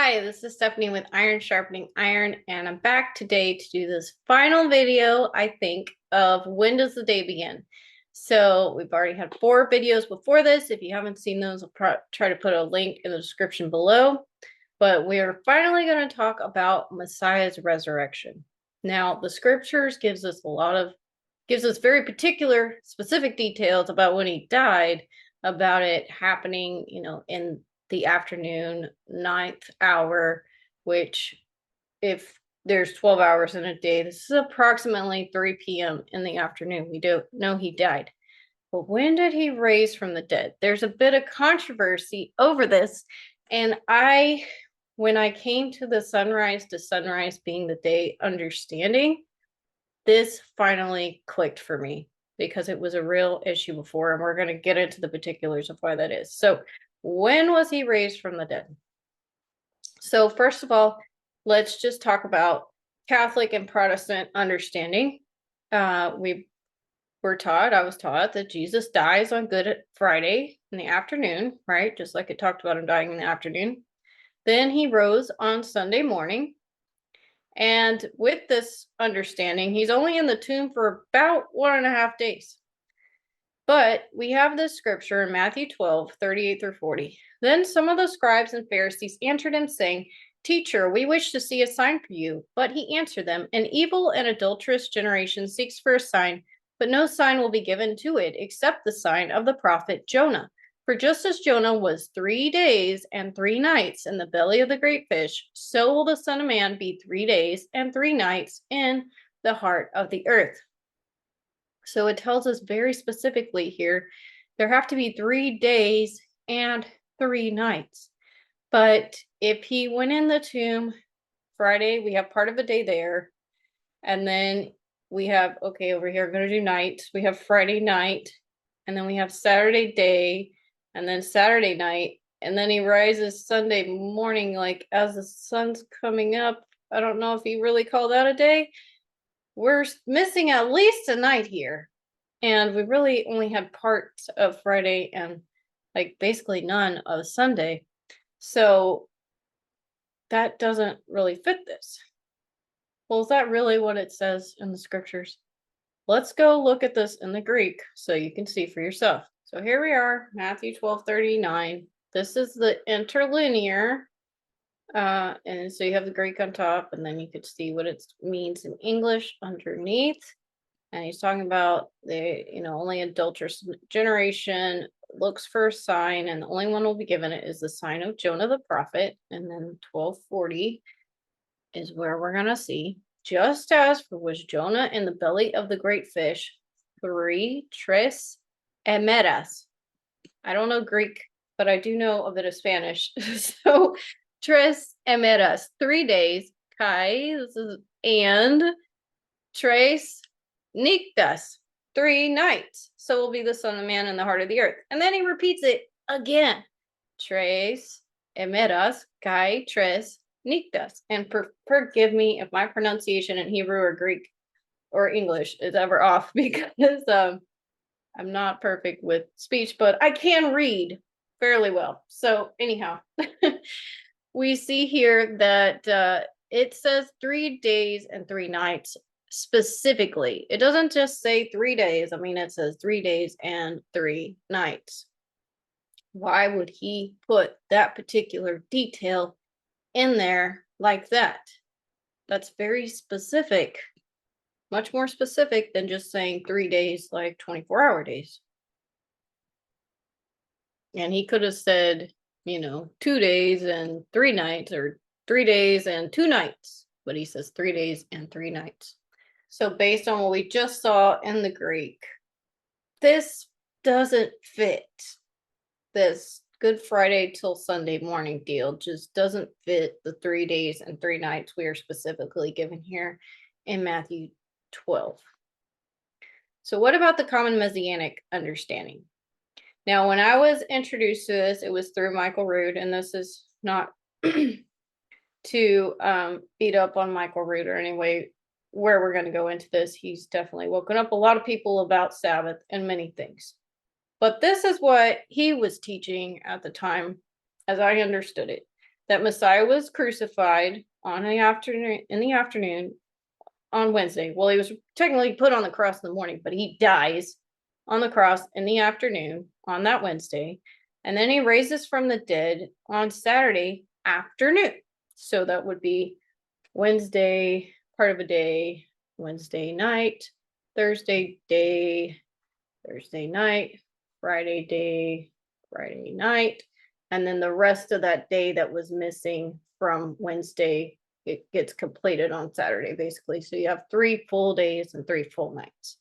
Hi, this is Stephanie with Iron Sharpening Iron, and I'm back today to do this final video, I think, of when does the day begin. So we've already had 4 videos before this. If you haven't seen those, I'll try to put a link in the description below. But we're finally going to talk about Messiah's resurrection. Now, the scriptures gives us very particular, specific details about when he died, about it happening, in the afternoon, 9th hour, which if there's 12 hours in a day, this is approximately 3 p.m. in the afternoon. We don't know he died. But when did he raise from the dead? There's a bit of controversy over this. And when I came to the sunrise to sunrise being the day understanding, this finally clicked for me because it was a real issue before, and we're going to get into the particulars of why that is. So, when was he raised from the dead? So, first of all, let's just talk about Catholic and Protestant understanding. I was taught that Jesus dies on Good Friday in the afternoon, right? Just like it talked about him dying in the afternoon. Then he rose on Sunday morning. And with this understanding, he's only in the tomb for about 1.5 days. But we have this scripture in Matthew 12:38-40. Then some of the scribes and Pharisees answered him, saying, Teacher, we wish to see a sign for you. But he answered them, An evil and adulterous generation seeks for a sign, but no sign will be given to it except the sign of the prophet Jonah. For just as Jonah was 3 days and 3 nights in the belly of the great fish, so will the Son of Man be 3 days and 3 nights in the heart of the earth. So it tells us very specifically here, there have to be 3 days and 3 nights. But if he went in the tomb Friday, we have part of a day there. And then we have, okay, over here, I'm going to do night. We have Friday night, and then we have Saturday day, and then Saturday night. And then he rises Sunday morning, like as the sun's coming up. I don't know if you really call that a day. We're missing at least a night here. And we really only had parts of Friday and like basically none of Sunday. So that doesn't really fit this. Well, is that really what it says in the scriptures? Let's go look at this in the Greek so you can see for yourself. So here we are, Matthew 12:39. This is the interlinear. And so you have the Greek on top, and then you could see what it means in English underneath. And he's talking about only adulterous generation looks for a sign, and the only one will be given it is the sign of Jonah the prophet. And then 12:40 is where we're gonna see, just as was Jonah in the belly of the great fish, 3 tres emeras. I don't know Greek, but I do know a bit of Spanish. So 3 emeras, 3 days, kai, and tres nictas, 3 nights. So will be the Son of Man in the heart of the earth. And then he repeats it again. Tres emeras kai tres nictas. And forgive me if my pronunciation in Hebrew or Greek or English is ever off, because I'm not perfect with speech, but I can read fairly well. So anyhow, we see here that it says 3 days and 3 nights specifically. It doesn't just say 3 days. I mean, it says 3 days and 3 nights. Why would he put that particular detail in there like that? That's very specific, much more specific than just saying 3 days, like 24-hour days. And he could have said, 2 days and 3 nights, or 3 days and 2 nights, but he says 3 days and 3 nights. So based on what we just saw in the Greek, this doesn't fit. This Good Friday till Sunday morning deal just doesn't fit the 3 days and 3 nights we are specifically given here in Matthew 12. So what about the common messianic understanding? Now, when I was introduced to this, it was through Michael Rood, and this is not to beat up on Michael Rood or any way where we're going to go into this. He's definitely woken up a lot of people about Sabbath and many things. But this is what he was teaching at the time, as I understood it, that Messiah was crucified in the afternoon on Wednesday. Well, he was technically put on the cross in the morning, but he dies on the cross in the afternoon on that Wednesday. And then he raises from the dead on Saturday afternoon. So that would be Wednesday, part of a day, Wednesday night, Thursday day, Thursday night, Friday day, Friday night. And then the rest of that day that was missing from Wednesday, it gets completed on Saturday, basically. So you have 3 full days and 3 full nights.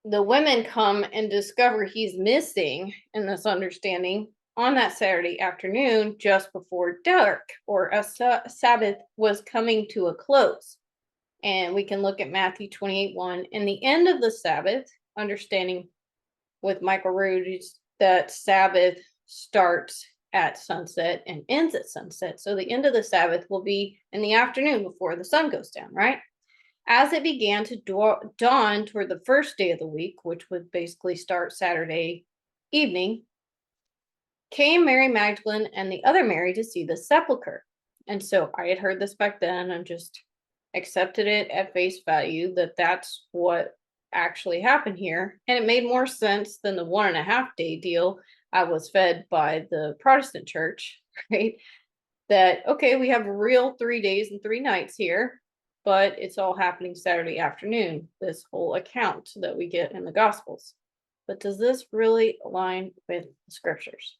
The women come and discover he's missing in this understanding on that Saturday afternoon, just before dark, or a Sabbath was coming to a close. And we can look at Matthew 28:1. In the end of the Sabbath, understanding with Michael Rood that Sabbath starts at sunset and ends at sunset. So the end of the Sabbath will be in the afternoon before the sun goes down, right? As it began to dawn toward the first day of the week, which would basically start Saturday evening, came Mary Magdalene and the other Mary to see the sepulcher. And so I had heard this back then and just accepted it at face value that that's what actually happened here. And it made more sense than the 1.5 day deal I was fed by the Protestant church, right? That, okay, we have a real 3 days and 3 nights here, but it's all happening Saturday afternoon, this whole account that we get in the Gospels. But does this really align with the scriptures?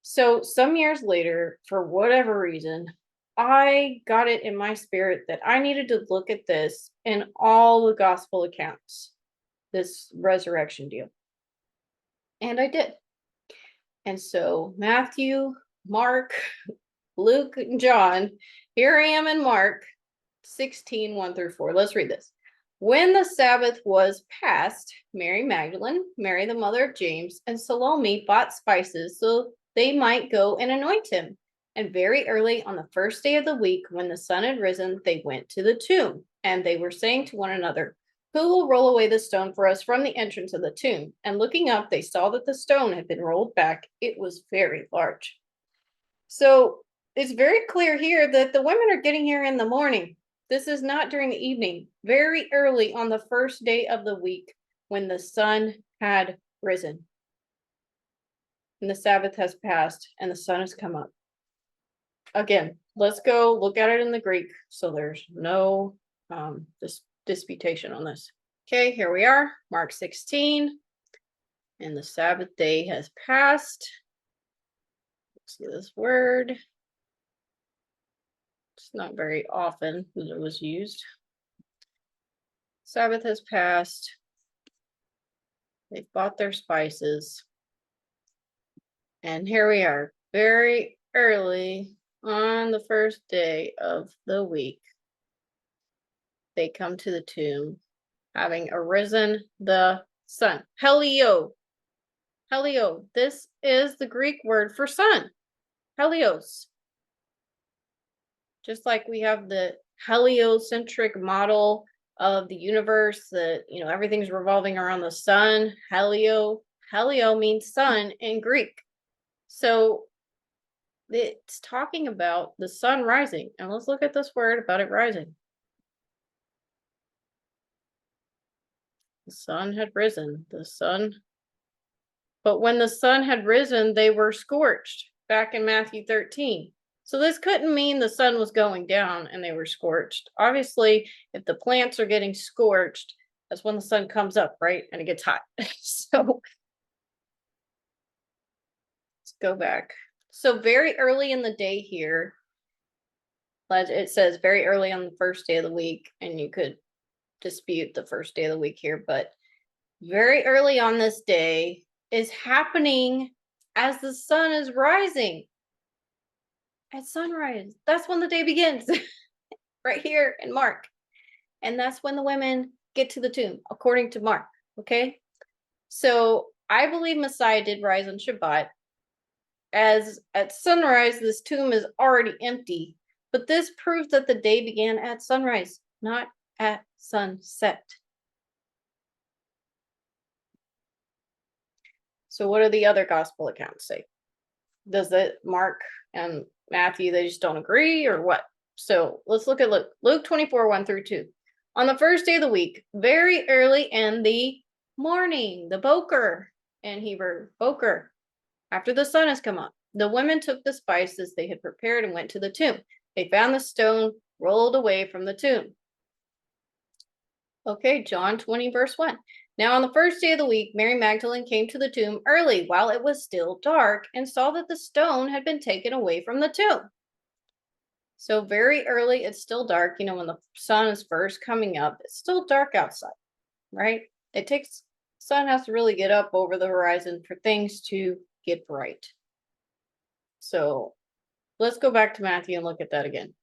So some years later, for whatever reason, I got it in my spirit that I needed to look at this in all the gospel accounts, this resurrection deal. And I did. And so Matthew, Mark, Luke, and John, here I am in Mark 16, 1-4. Let's read this. When the Sabbath was past, Mary Magdalene, Mary the mother of James, and Salome bought spices so they might go and anoint him. And very early on the first day of the week, when the sun had risen, they went to the tomb. And they were saying to one another, "Who will roll away the stone for us from the entrance of the tomb?" And looking up, they saw that the stone had been rolled back. It was very large. So it's very clear here that the women are getting here in the morning. This is not during the evening, very early on the first day of the week when the sun had risen. And the Sabbath has passed and the sun has come up. Again, let's go look at it in the Greek so there's no disputation on this. Okay, here we are, Mark 16, and the Sabbath day has passed. Let's see this word. It's not very often that it was used. Sabbath has passed. They've bought their spices. And here we are, very early on the first day of the week. They come to the tomb, having arisen the sun. Helio. Helio. This is the Greek word for sun. Helios. Just like we have the heliocentric model of the universe, that, you know, everything's revolving around the sun. Helio means sun in Greek. So it's talking about the sun rising. And let's look at this word about it rising. The sun had risen. But when the sun had risen, they were scorched, back in Matthew 13. So this couldn't mean the sun was going down and they were scorched. Obviously, if the plants are getting scorched, that's when the sun comes up, right? And it gets hot. So let's go back. So very early in the day here, it says very early on the first day of the week, and you could dispute the first day of the week here, but very early on this day is happening as the sun is rising. At sunrise, that's when the day begins. Right here in Mark. And that's when the women get to the tomb, according to Mark. Okay. So I believe Messiah did rise on Shabbat. As at sunrise, this tomb is already empty. But this proves that the day began at sunrise, not at sunset. So what do the other gospel accounts say? Does it Mark and Matthew, they just don't agree or what? So let's look at Luke 24, 1 through 2. On the first day of the week, very early in the morning, the boker in Hebrew, boker, after the sun has come up, the women took the spices they had prepared and went to the tomb. They found the stone rolled away from the tomb. Okay, John 20, verse 1. Now, on the first day of the week, Mary Magdalene came to the tomb early while it was still dark and saw that the stone had been taken away from the tomb. So, very early, it's still dark. You know, when the sun is first coming up, it's still dark outside, right? Sun has to really get up over the horizon for things to get bright. So, let's go back to Matthew and look at that again.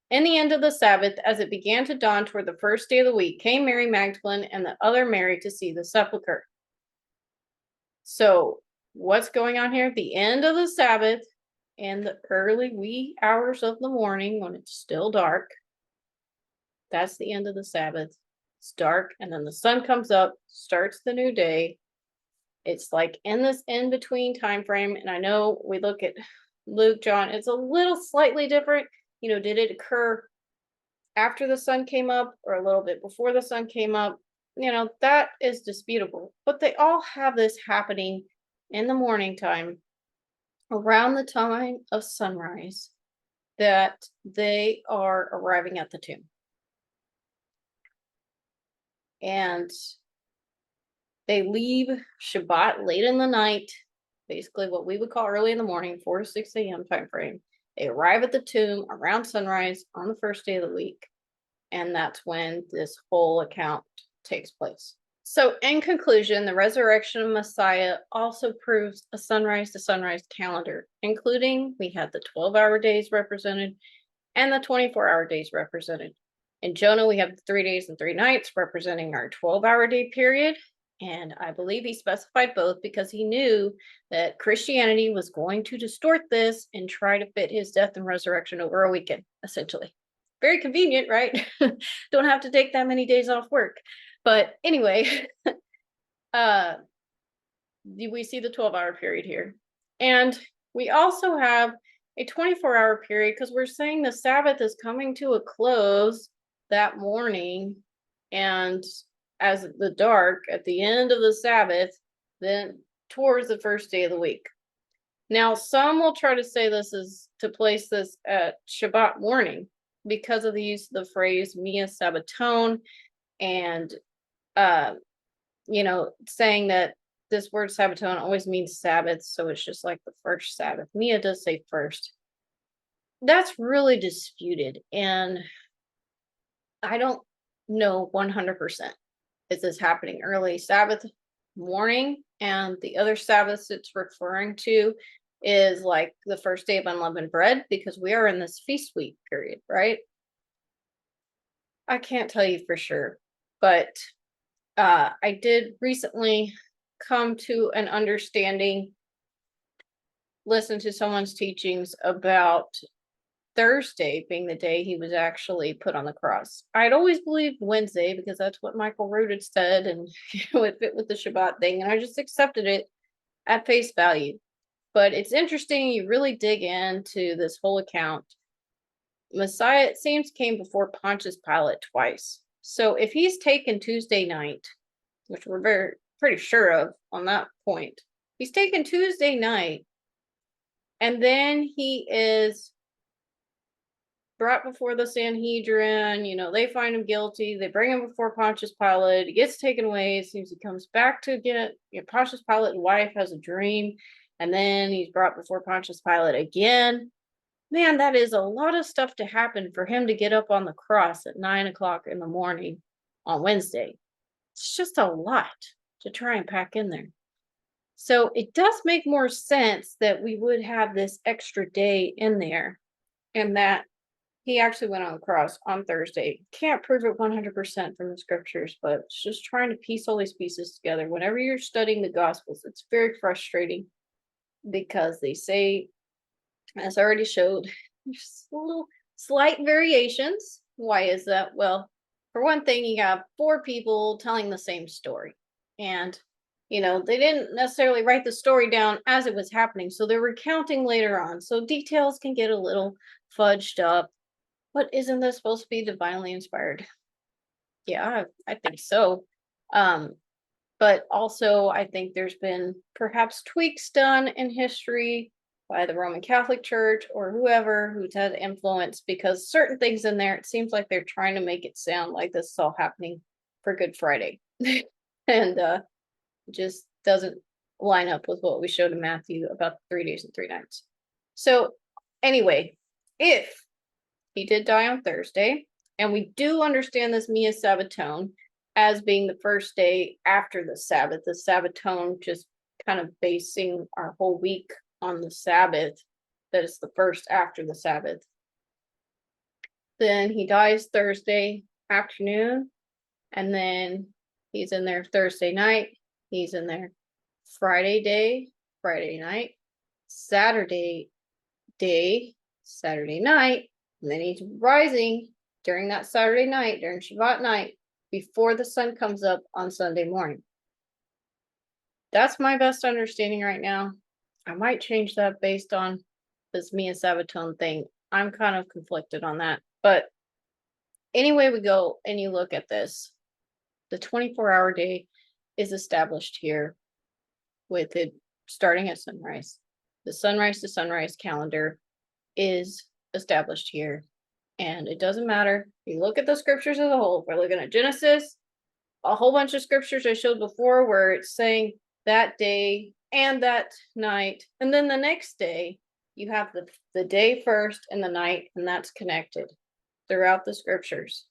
In the end of the Sabbath, as it began to dawn toward the first day of the week, came Mary Magdalene and the other Mary to see the sepulchre. So, what's going on here? The end of the Sabbath and the early wee hours of the morning when it's still dark. That's the end of the Sabbath. It's dark, and then the sun comes up, starts the new day. It's like in this in between time frame. And I know we look at Luke, John, it's a little slightly different. You know, did it occur after the sun came up or a little bit before the sun came up? You know, that is disputable. But they all have this happening in the morning time around the time of sunrise that they are arriving at the tomb. And they leave Shabbat late in the night, basically what we would call early in the morning, 4 to 6 a.m. time frame. They arrive at the tomb around sunrise on the first day of the week. And that's when this whole account takes place. So, in conclusion, the resurrection of Messiah also proves a sunrise to sunrise calendar, including we had the 12-hour days represented and the 24-hour days represented. In Jonah, we have 3 days and 3 nights representing our 12-hour day period. And I believe he specified both because he knew that Christianity was going to distort this and try to fit his death and resurrection over a weekend, essentially. Very convenient, right? Don't have to take that many days off work. But anyway, we see the 12-hour period here. And we also have a 24-hour period because we're saying the Sabbath is coming to a close that morning. And as the dark at the end of the Sabbath, then towards the first day of the week. Now, some will try to say this is to place this at Shabbat morning because of the use of the phrase Mia Sabbaton and, you know, saying that this word Sabbaton always means Sabbath. So it's just like the first Sabbath. Mia does say first. That's really disputed. And I don't know 100%. Is this happening early Sabbath morning? And the other Sabbaths it's referring to is like the first day of unleavened bread, because we are in this feast week period, right? I can't tell you for sure, but I did recently come to an understanding, listen to someone's teachings about Thursday being the day he was actually put on the cross. I'd always believed Wednesday because that's what Michael Rood had said, and it fit with the Shabbat thing, and I just accepted it at face value. But it's interesting, you really dig into this whole account. Messiah, it seems, came before Pontius Pilate twice. So if he's taken Tuesday night, which we're pretty sure of on that point, he's taken Tuesday night, and then he is brought before the Sanhedrin, you know, they find him guilty, they bring him before Pontius Pilate, he gets taken away, it seems he comes back to get, you know, Pontius Pilate's wife has a dream, and then he's brought before Pontius Pilate again. Man, that is a lot of stuff to happen for him to get up on the cross at 9 o'clock in the morning on Wednesday. It's just a lot to try and pack in there. So it does make more sense that we would have this extra day in there, and that he actually went on the cross on Thursday. Can't prove it 100% from the scriptures, but it's just trying to piece all these pieces together. Whenever you're studying the Gospels, it's very frustrating because they say, as I already showed, just little slight variations. Why is that? Well, for one thing, you have 4 people telling the same story. And, They didn't necessarily write the story down as it was happening, so they're recounting later on. So details can get a little fudged up. But isn't this supposed to be divinely inspired? Yeah, I think so. Um, but also I think there's been perhaps tweaks done in history by the Roman Catholic Church or whoever who's had influence, because certain things in there, it seems like they're trying to make it sound like this is all happening for Good Friday. And just doesn't line up with what we showed in Matthew about 3 days and 3 nights. So anyway, if he did die on Thursday, and we do understand this Mia Sabbatone as being the first day after the Sabbath. The Sabbatone just kind of basing our whole week on the Sabbath, that it's the first after the Sabbath. Then he dies Thursday afternoon, and then he's in there Thursday night, he's in there Friday day, Friday night, Saturday day, Saturday night, and then he's rising during that Saturday night, during Shabbat night, before the sun comes up on Sunday morning. That's my best understanding right now. I might change that based on this Mia Sabbatone thing. I'm kind of conflicted on that. But anyway, we go and you look at this, the 24-hour day is established here with it starting at sunrise. The sunrise to sunrise calendar is established here. And it doesn't matter. You look at the scriptures as a whole. If we're looking at Genesis, a whole bunch of scriptures I showed before where it's saying that day and that night. And then the next day, you have the day first and the night, and that's connected throughout the scriptures.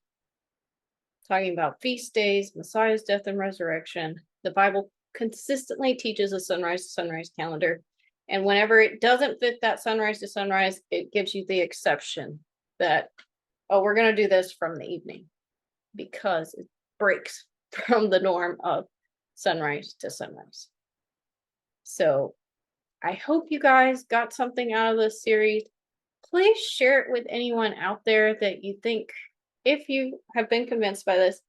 Talking about feast days, Messiah's death and resurrection. The Bible consistently teaches a sunrise to sunrise calendar. And whenever it doesn't fit that sunrise to sunrise, it gives you the exception that, oh, we're going to do this from the evening, because it breaks from the norm of sunrise to sunrise. So I hope you guys got something out of this series. Please share it with anyone out there that you think, if you have been convinced by this,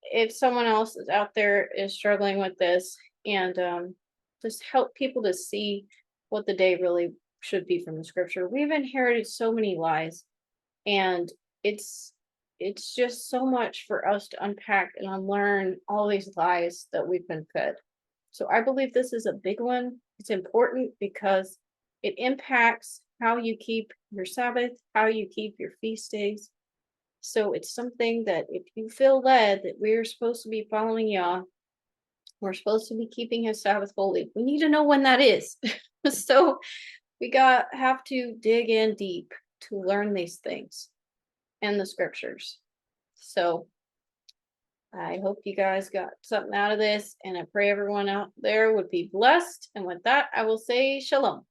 if someone else is out there is struggling with this, and just help people to see what the day really should be from the scripture. We've inherited so many lies, and it's just so much for us to unpack and unlearn all these lies that we've been fed. So I believe this is a big one. It's important because it impacts how you keep your Sabbath, how you keep your feast days. So it's something that if you feel led that we're supposed to be following Yah, we're supposed to be keeping his Sabbath holy, we need to know when that is. So we have to dig in deep to learn these things and the scriptures. So I hope you guys got something out of this, and I pray everyone out there would be blessed. And with that, I will say shalom.